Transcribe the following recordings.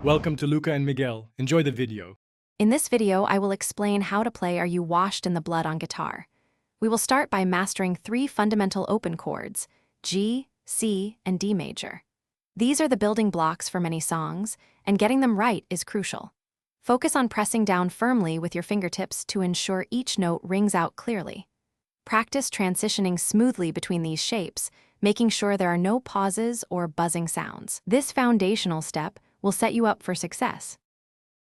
Welcome to Luca and Miguel. Enjoy the video. In this video, I will explain how to play Are You Washed in the Blood on guitar. We will start by mastering 3 fundamental open chords, G, C, and D major. These are the building blocks for many songs, and getting them right is crucial. Focus on pressing down firmly with your fingertips to ensure each note rings out clearly. Practice transitioning smoothly between these shapes, making sure there are no pauses or buzzing sounds. This foundational step will set you up for success.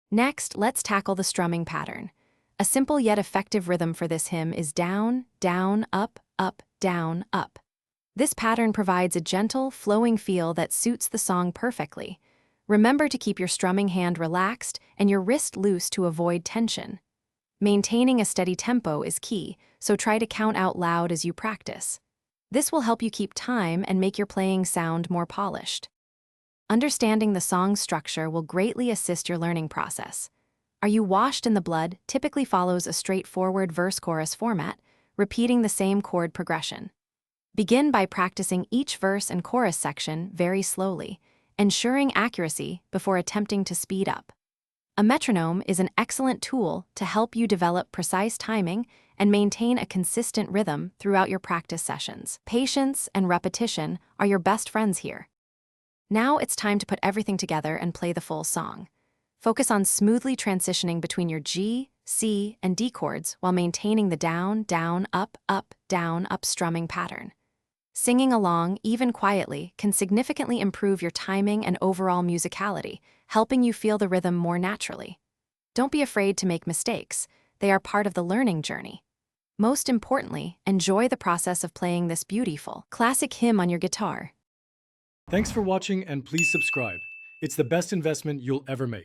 Next, let's tackle the strumming pattern. A simple yet effective rhythm for this hymn is down, down, up, up, down, up. This pattern provides a gentle, flowing feel that suits the song perfectly. Remember to keep your strumming hand relaxed and your wrist loose to avoid tension. Maintaining a steady tempo is key, so try to count out loud as you practice. This will help you keep time and make your playing sound more polished. Understanding the song's structure will greatly assist your learning process. Are You Washed in the Blood typically follows a straightforward verse-chorus format, repeating the same chord progression. Begin by practicing each verse and chorus section very slowly, ensuring accuracy before attempting to speed up. A metronome is an excellent tool to help you develop precise timing and maintain a consistent rhythm throughout your practice sessions. Patience and repetition are your best friends here. Now it's time to put everything together and play the full song. Focus on smoothly transitioning between your G, C, and D chords while maintaining the down, down, up, strumming pattern. Singing along, even quietly, can significantly improve your timing and overall musicality, helping you feel the rhythm more naturally. Don't be afraid to make mistakes. They are part of the learning journey. Most importantly, enjoy the process of playing this beautiful, classic hymn on your guitar. Thanks for watching and please subscribe. It's the best investment you'll ever make.